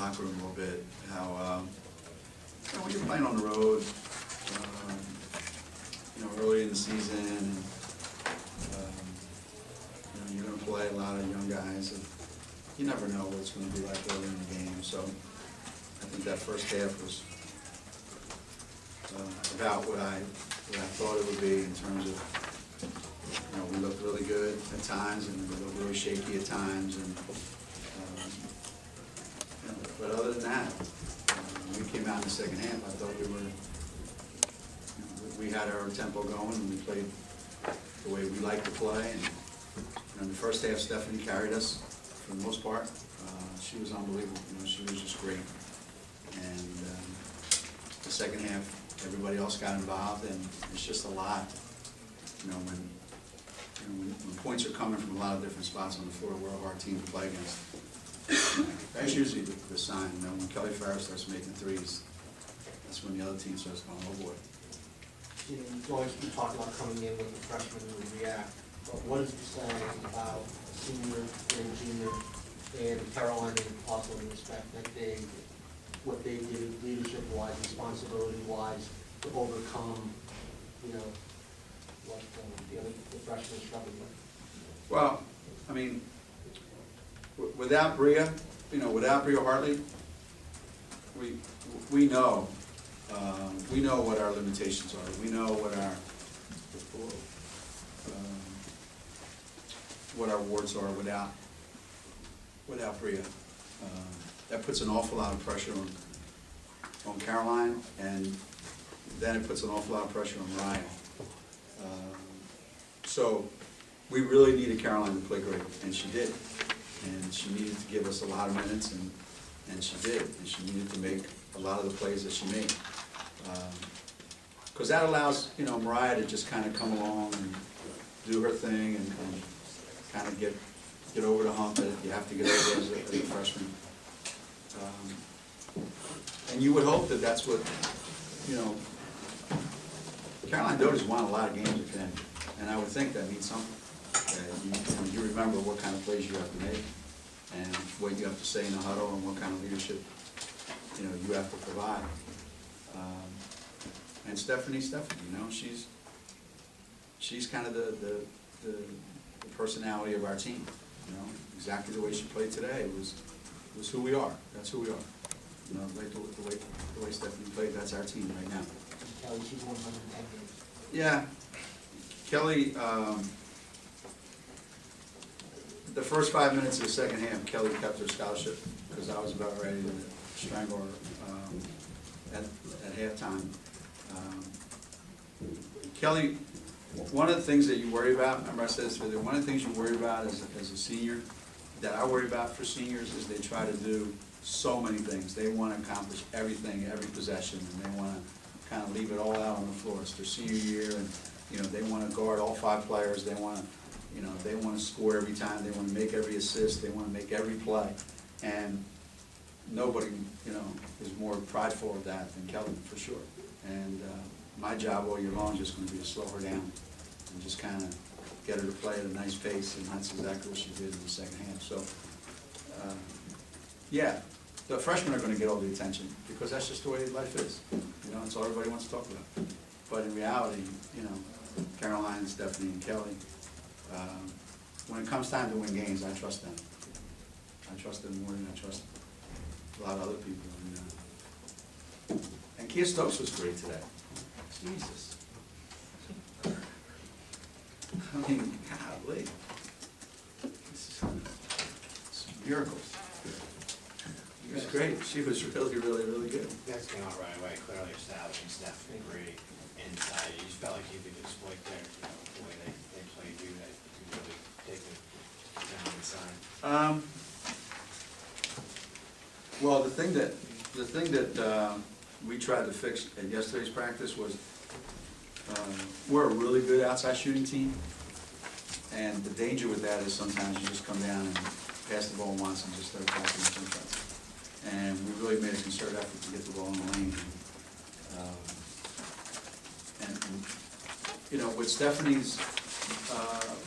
locker room a little bit, how when you're playing on the road, early in the season, and you're going to play a lot of young guys, and you never know what it's going to be like early in the game. So I think that first half was about what I thought it would be in terms of, we looked really good at times, and we looked really shaky at times, and but other than that, when we came out in the second half, I thought we had our tempo going, and we played the way we like to play. And in the first half, Stephanie carried us for the most part. She was unbelievable. She was just great. And the second half, everybody else got involved, and it's just a lot. When points are coming from a lot of different spots on the floor, we're a hard team to play against. That's usually the sign. When Kelly Farrar starts making threes, that's when the other team starts going, oh boy. You've always been talking about coming in with the freshmen who would react, but what is you saying about senior and junior and Carolina also in respect that what they did leadership-wise, responsibility-wise to overcome, what the freshmen struggled with? Well, without Bria, without Bria Hartley, we know what our limitations are. We know what our warts are without Bria. That puts an awful lot of pressure on Caroline, and then it puts an awful lot of pressure on Mariah. So we really needed Caroline to play great, and she did. And she needed to give us a lot of minutes, and she did. And she needed to make a lot of the plays that she made. Because that allows, Mariah to just kind of come along and do her thing, and kind of get over the hump that you have to get over as a freshman. And you would hope that that's what, Caroline Doty's won a lot of games at Penn, and I would think that means something. You remember what kind of plays you have to make, and what you have to say in the huddle, and what kind of leadership you have to provide. And Stephanie, she's kind of the personality of our team. Exactly the way she played today was who we are. That's who we are. Like the way Stephanie played, that's our team right now. Kelly, she's 110 games. Yeah, Kelly. The first 5 minutes of the second half, Kelly kept her scholarship because I was about ready to strangle her at halftime. Kelly, one of the things that you worry about, remember I said this earlier, one of the things you worry about as a senior, that I worry about for seniors, is they try to do so many things. They want to accomplish everything, every possession, and they want to kind of leave it all out on the floor. It's their senior year, and they want to guard all 5 players. They want to they want to score every time. They want to make every assist. They want to make every play. And nobody, is more prideful of that than Kelly, for sure. And my job all year long is just going to be to slow her down and just kind of get her to play at a nice pace, and that's exactly what she did in the second half. So, yeah, the freshmen are going to get all the attention because that's just the way life is. It's all everybody wants to talk about. But in reality, Caroline, Stephanie, and Kelly, when it comes time to win games, I trust them. I trust them more than I trust a lot of other people. And Kia Stokes was great today. Jesus. Golly. This is miracles. She was great. She was really, really, really good. You guys came out right away, clearly establishing Stephanie Brady inside. You just felt like you could exploit the way they played you. That you really take it down inside. Well, the thing that we tried to fix at yesterday's practice was we're a really good outside shooting team, and the danger with that is sometimes you just come down and pass the ball once and just start passing the jump shots. And we really made a concerted effort to get the ball in the lane. And with Stephanie's,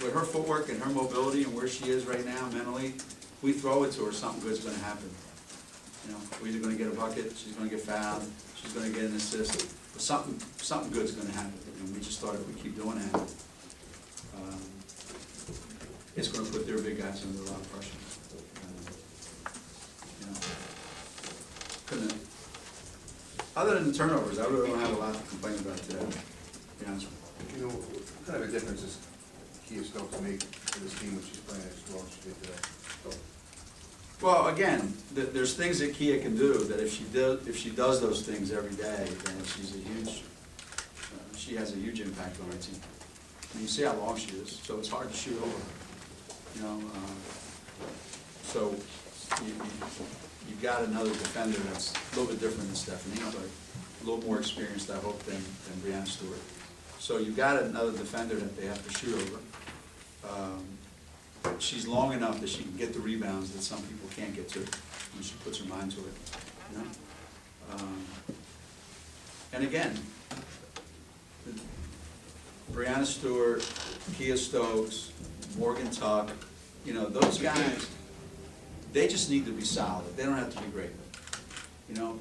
with her footwork and her mobility and where she is right now mentally, we throw it to her, something good's going to happen. You know, we're either gonna get a bucket, she's gonna get fouled, she's gonna get an assist, but something good's gonna happen. And we just thought if we keep doing that, it's gonna put their big guys under a lot of pressure. You know, couldn't, other than the turnovers, I really don't have a lot to complain about today, to be honest with You know, what kind of a difference is Kia Stokes make for this team when she's playing as well as she did today? you. Well, again, there's things that Kia can do, that if she does those things every day, then she has a huge impact on our team. And you see how long she is, so it's hard to shoot over her, you know. So you've got another defender that's a little bit different than Stephanie, but a little more experienced, I hope, than Breanna Stewart. So you've got another defender that they have to shoot over. She's long enough that she can get the rebounds that some people can't get to when she puts her mind to it, you know. And again, Breanna Stewart, Kia Stokes, Morgan Tuck, you know, those guys, they just need to be solid. They don't have to be great. You know,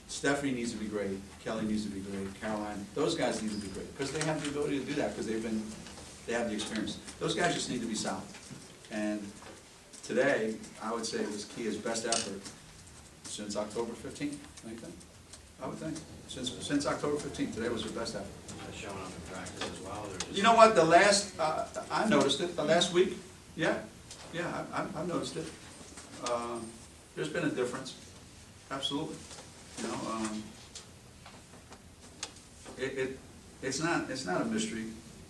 Stephanie needs to be great, Kelly needs to be great, Caroline, those guys need to be great, because they have the ability to do that, because they have the experience. Those guys just need to be solid. And today, I would say it was Kia's best effort since October 15th, I would think. Since October 15th, today was her best effort. That's showing up in practice as well, or just? You know what, I noticed it, the last week, yeah, I've noticed it. There's been a difference, absolutely. You know, it's not a mystery,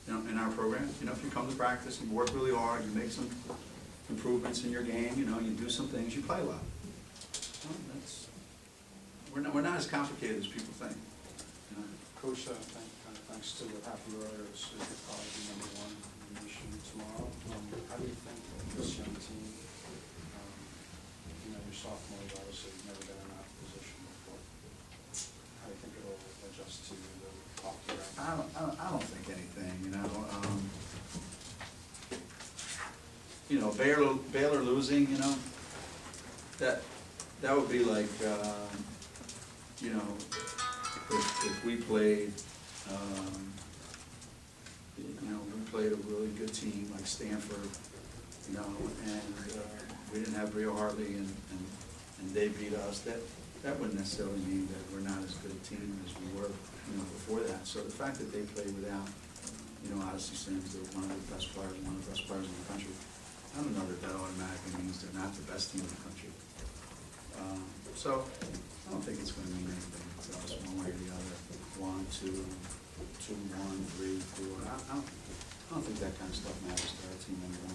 you know, in our program. You know, if you come to practice, you work really hard, you make some improvements in your game, you know, you do some things, you play well. Well, we're not as complicated as people think. You know? Coach, thanks to what happened earlier, it's going to probably be number one in the nation tomorrow. How do you think this young team, you know, your sophomores obviously never been in that position before. How do you think it'll adjust to the hockey rank? I don't think anything, you know. You know, Baylor losing, you know, that would be like, you know, if we played, you know, we played a really good team like Stanford, you know, and we didn't have Bria Hartley and they beat us. That wouldn't necessarily mean that we're not as good a team as we were, you know, before that. So the fact that they played without, you know, Odyssey Sims, they're one of the best players in the country, I don't know that automatically means they're not the best team in the country. So I don't think it's going to mean anything to us one way or the other. 1, 2, 2, 1, 3, 4. I don't think that kind of stuff matters to our team anymore.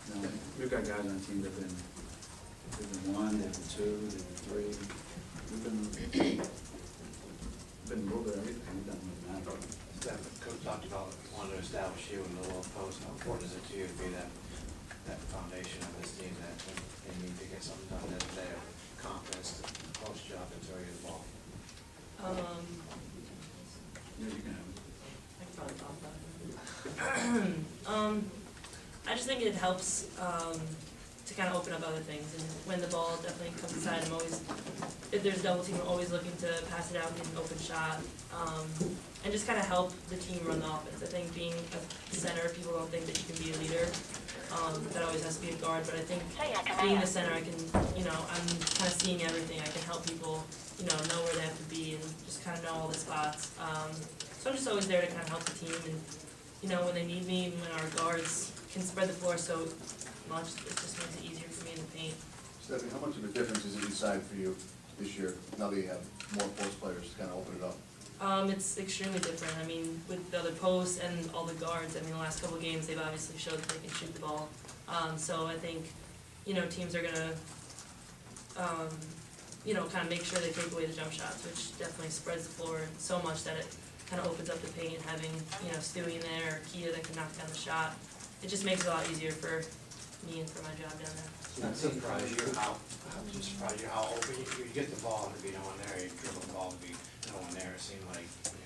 You know, we've got guys on the team that have been 1, they've been 2, they've been 3. We've been a little bit of everything. We've done with that. Coach talked about wanting to establish you in the low post. How important is it to you to be that foundation of this team that they need to get something done, that they have confidence to post you up and throw you the ball? Yeah, you can have it. I can probably talk about it. I just think it helps to kind of open up other things, and when the ball definitely comes inside, I'm always, if there's a double team, I'm always looking to pass it out, get an open shot, and just kind of help the team run the offense. I think being a center, people don't think that you can be a leader. That always has to be a guard, but I think being the center, I can, you know, I'm kind of seeing everything. I can help people, you know where they have to be and just kind of know all the spots. So I'm just always there to kind of help the team, and, you know, when they need me, when our guards can spread the floor so much, it just makes it easier for me in the paint. Stephanie, how much of a difference is it inside for you this year, now that you have more post players to kind of open it up? It's extremely different. I mean, with the other posts and all the guards, I mean, the last couple of games, they've obviously showed that they can shoot the ball. So I think, you know, teams are gonna, you know, kind of make sure they take away the jump shots, which definitely spreads the floor so much that it kind of opens up the paint, and having, you know, Stewie in there or Kia that can knock down the shot, it just makes it a lot easier for me and for my job down there. I'm surprised how open you get the ball to be no one there, you dribble the ball to be no one there. It seemed like, you know,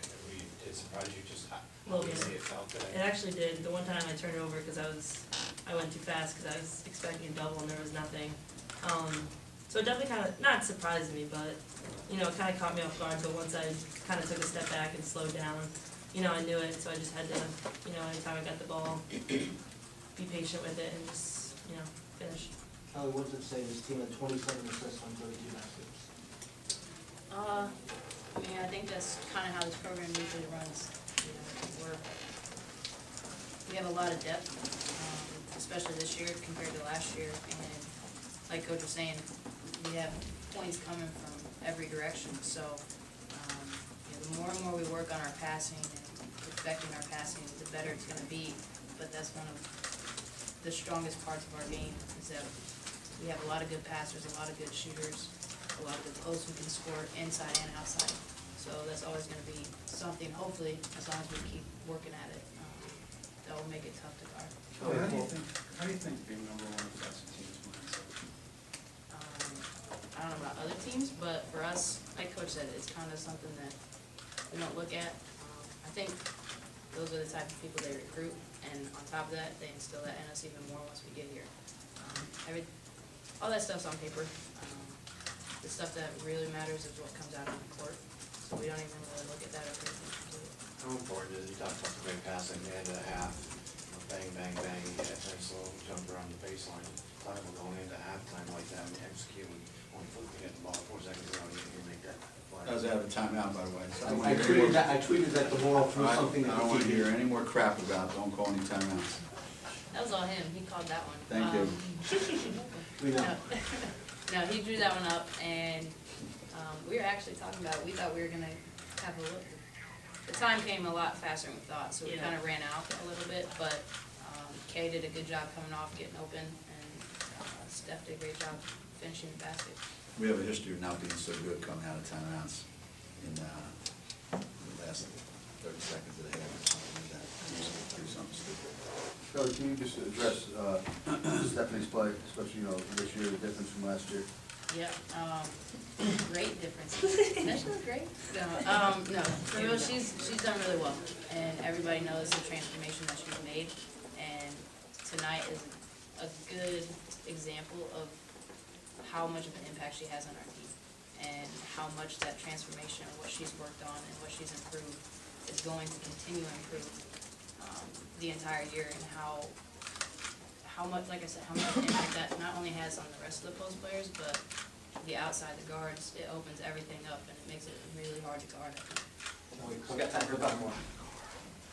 it surprised you just how easy it felt today. It actually did. The one time I turned it over because I went too fast because I was expecting a double and there was nothing. So it definitely kind of, not surprised me, but, you know, it kind of caught me off guard, but once I kind of took a step back and slowed down, you know, I knew it, so I just had to, you know, anytime I got the ball, be patient with it and just, you know, finish. Kelly, what does it say, this team had 27 assists on 32 baskets? I mean, I think that's kind of how this program usually runs. You know, we have a lot of depth, especially this year compared to last year. And like Coach was saying, we have points coming from every direction. So you know, the more and more we work on our passing and perfecting our passing, the better it's going to be. But that's one of the strongest parts of our game is that we have a lot of good passers, a lot of good shooters, a lot of good posts we can score inside and outside. So that's always going to be something, hopefully, as long as we keep working at it, that will make it tough to guard. How do you think being number one affects a team's mindset? I don't know about other teams, but for us, like Coach said, it's kind of something that we don't look at. I think those are the type of people they recruit, and on top of that, they instill that in us even more once we get here. All that stuff's on paper. The stuff that really matters is what comes out on the court, so we don't even really look at that or pay attention to it. How important is it, you talked about the great passing, the end of the half, you know, bang, bang, bang, you get that nice little jumper on the baseline. Talking about going into halftime like that and executing, only flip to get the ball 4 seconds ago, you make that play. I was out of timeout, by the way. So I tweeted that tomorrow through something I that don't the want to team hear any more crap about don't call any timeouts. That was all him, he called that one. Thank you. We know. No, he drew that one up, and we were actually talking about, we thought we were gonna have a look. The time came a lot faster than we thought, so we Yeah. kind of ran out a little bit, but Kay did a good job coming off, getting open, and Steph did a great job finishing the basket. We have a history of not being so good coming out of timeouts in the last 30 seconds of the half or something like that. Do something stupid. Kelly, can you just address Stephanie's play, especially, you know, this year, the difference from last year? Yeah, great difference. Doesn't she look great? No, for real, she's done really well, and everybody knows the transformation that she's made, and tonight is a good example of how much of an impact she has on our team, and how much that transformation of what she's worked on and what she's improved is going to continue to improve the entire year, and how much, like I said, how much impact that not only has on the rest of the post players, but the outside, the guards. It opens everything up, and it makes it really hard to guard. We got time for about more.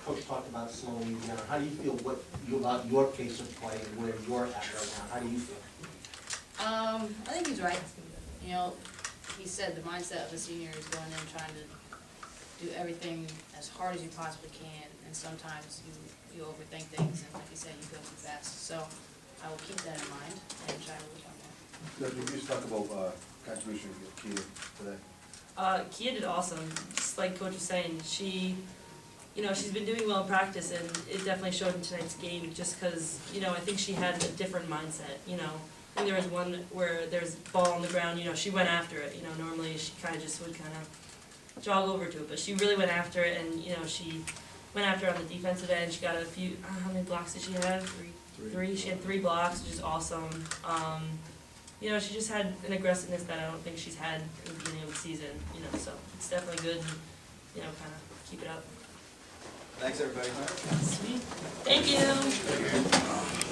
Coach talked about slowing you down. How do you feel about your pace of play and where you're at right now? How do you feel? I think he's right. You know, he said the mindset of a senior is going in trying to do everything as hard as you possibly can, and sometimes you overthink things, and like you said, you go too fast. So I will keep that in mind and try to work on that. Could you just talk about contribution of Kia today? Kia did awesome. Just like Coach was saying, she, you know, she's been doing well in practice, and it definitely showed in tonight's game. Just because, you know, I think she had a different mindset. You know, I think there was one where there's ball on the ground. You know, she went after it. You know, normally she kind of just would kind of jog over to it, but she really went after it, and you know, she went after it on the defensive end. She got a few. How many blocks did she have? Three. She had 3 blocks, which is awesome. You know, she just had an aggressiveness that I don't think she's had in the beginning of the season, you know, so it's definitely good, and, you know, kind of keep it up. Thanks, everybody. Sweet. Thank you.